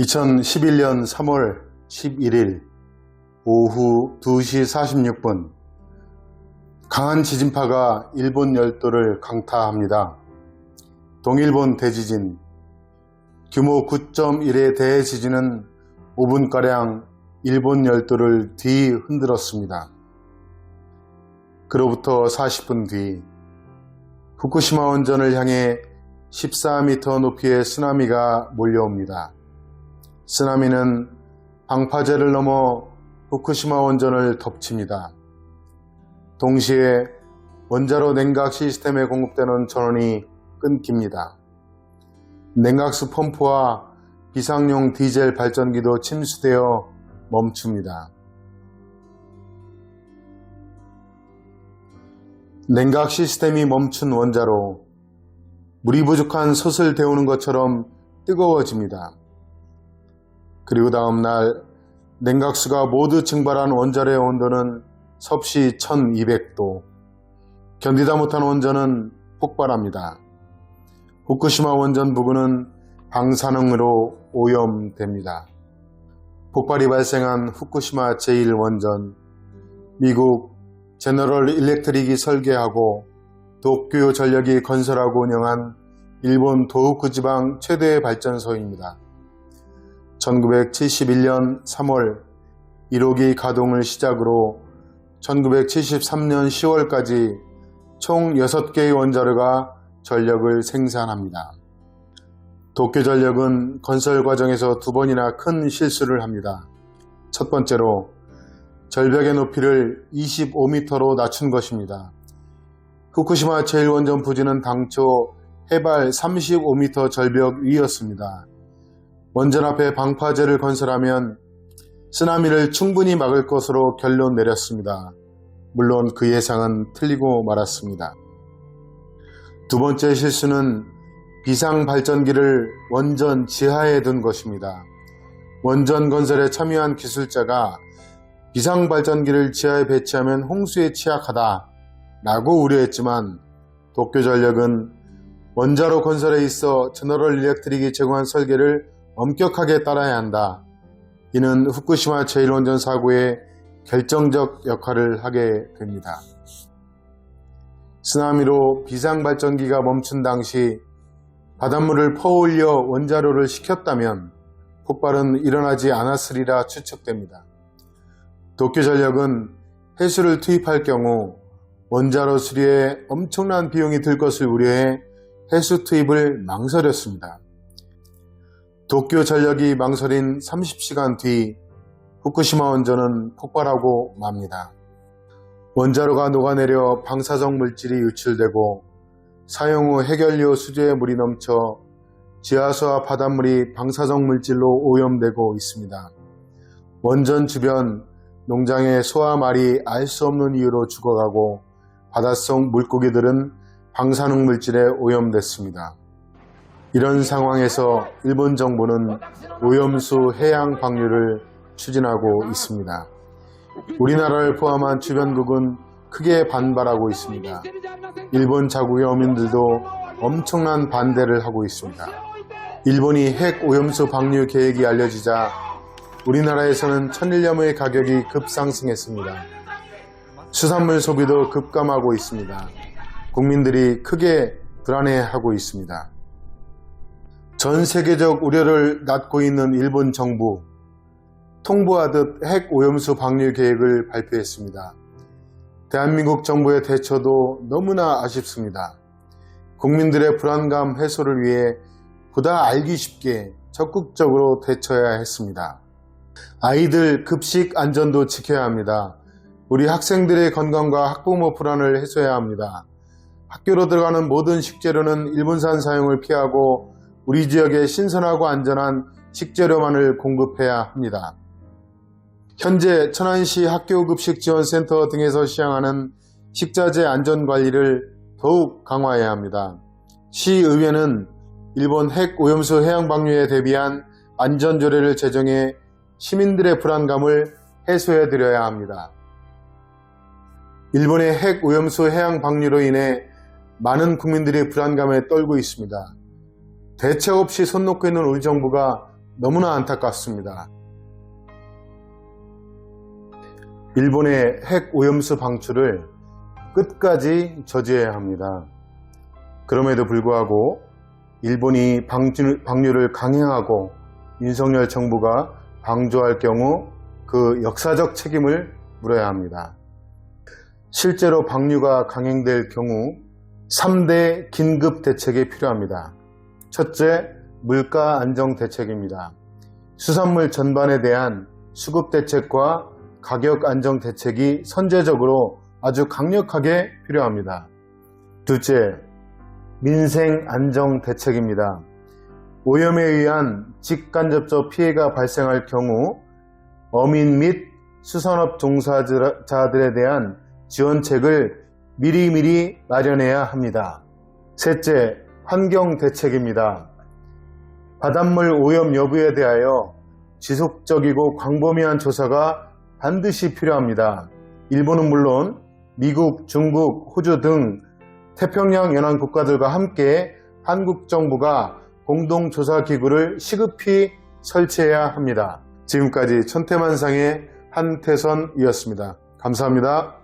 2011년 3월 11일 오후 2시 46분 강한 지진파가 일본 열도를 강타합니다. 동일본 대지진 규모 9.1의 대지진은 5분가량 일본 열도를 뒤흔들었습니다. 그로부터 40분 뒤 후쿠시마 원전을 향해 14m 높이의 쓰나미가 몰려옵니다. 쓰나미는 방파제를 넘어 후쿠시마 원전을 덮칩니다. 동시에 원자로 냉각 시스템에 공급되는 전원이 끊깁니다. 냉각수 펌프와 비상용 디젤 발전기도 침수되어 멈춥니다. 냉각 시스템이 멈춘 원자로 물이 부족한 솥을 데우는 것처럼 뜨거워집니다. 그리고 다음날 냉각수가 모두 증발한 원자로의 온도는 섭씨 1200도, 견디다 못한 원전은 폭발합니다. 후쿠시마 원전 부근은 방사능으로 오염됩니다. 폭발이 발생한 후쿠시마 제1원전, 미국 제너럴 일렉트릭이 설계하고 도쿄 전력이 건설하고 운영한 일본 도호쿠 지방 최대 발전소입니다. 1971년 3월 1호기 가동을 시작으로 1973년 10월까지 총 6개의 원자로가 전력을 생산합니다. 도쿄전력은 건설 과정에서 2번이나 큰 실수를 합니다. 첫 번째로 절벽의 높이를 25m로 낮춘 것입니다. 후쿠시마 제1원전 부지는 당초 해발 35m 절벽 위였습니다. 원전 앞에 방파제를 건설하면 쓰나미를 충분히 막을 것으로 결론 내렸습니다. 물론 그 예상은 틀리고 말았습니다. 두 번째 실수는 비상발전기를 원전 지하에 둔 것입니다. 원전 건설에 참여한 기술자가 비상발전기를 지하에 배치하면 홍수에 취약하다 라고 우려했지만 도쿄전력은 원자로 건설에 있어 제너럴 일렉트릭이 제공한 설계를 엄격하게 따라야 한다. 이는 후쿠시마 제1원전 사고에 결정적 역할을 하게 됩니다. 쓰나미로 비상발전기가 멈춘 당시 바닷물을 퍼올려 원자로를 식혔다면 폭발은 일어나지 않았으리라 추측됩니다. 도쿄전력은 해수를 투입할 경우 원자로 수리에 엄청난 비용이 들 것을 우려해 해수 투입을 망설였습니다. 도쿄전력이 망설인 30시간 뒤 후쿠시마 원전은 폭발하고 맙니다. 원자로가 녹아내려 방사성 물질이 유출되고 사용 후 해결료 수조에 물이 넘쳐 지하수와 바닷물이 방사성 물질로 오염되고 있습니다. 원전 주변 농장의 소와 말이 알 수 없는 이유로 죽어가고 바닷속 물고기들은 방사능 물질에 오염됐습니다. 이런 상황에서 일본 정부는 오염수 해양 방류를 추진하고 있습니다. 우리나라를 포함한 주변국은 크게 반발하고 있습니다. 일본 자국의 어민들도 엄청난 반대를 하고 있습니다. 일본이 핵 오염수 방류 계획이 알려지자 우리나라에서는 천일염의 가격이 급상승했습니다. 수산물 소비도 급감하고 있습니다. 국민들이 크게 불안해하고 있습니다. 전 세계적 우려를 낳고 있는 일본 정부, 통보하듯 핵 오염수 방류 계획을 발표했습니다. 대한민국 정부의 대처도 너무나 아쉽습니다. 국민들의 불안감 해소를 위해 보다 알기 쉽게 적극적으로 대처해야 했습니다. 아이들 급식 안전도 지켜야 합니다. 우리 학생들의 건강과 학부모 불안을 해소해야 합니다. 학교로 들어가는 모든 식재료는 일본산 사용을 피하고 우리 지역에 신선하고 안전한 식재료만을 공급해야 합니다. 현재 천안시 학교급식지원센터 등에서 시행하는 식자재 안전관리를 더욱 강화해야 합니다. 시의회는 일본 핵 오염수 해양 방류에 대비한 안전조례를 제정해 시민들의 불안감을 해소해드려야 합니다. 일본의 핵 오염수 해양 방류로 인해 많은 국민들이 불안감에 떨고 있습니다. 대책 없이 손 놓고 있는 우리 정부가 너무나 안타깝습니다. 일본의 핵 오염수 방출을 끝까지 저지해야 합니다. 그럼에도 불구하고 일본이 방류를 강행하고 윤석열 정부가 방조할 경우 그 역사적 책임을 물어야 합니다. 실제로 방류가 강행될 경우 3대 긴급 대책이 필요합니다. 첫째, 물가 안정 대책입니다. 수산물 전반에 대한 수급 대책과 가격 안정 대책이 선제적으로 아주 강력하게 필요합니다. 둘째, 민생 안정 대책입니다. 오염에 의한 직간접적 피해가 발생할 경우 어민 및 수산업 종사자들에 대한 지원책을 미리미리 마련해야 합니다. 셋째, 환경 대책입니다. 바닷물 오염 여부에 대하여 지속적이고 광범위한 조사가 반드시 필요합니다. 일본은 물론 미국, 중국, 호주 등 태평양 연안 국가들과 함께 한국 정부가 공동조사기구를 시급히 설치해야 합니다. 지금까지 천태만상의 한태선이었습니다. 감사합니다.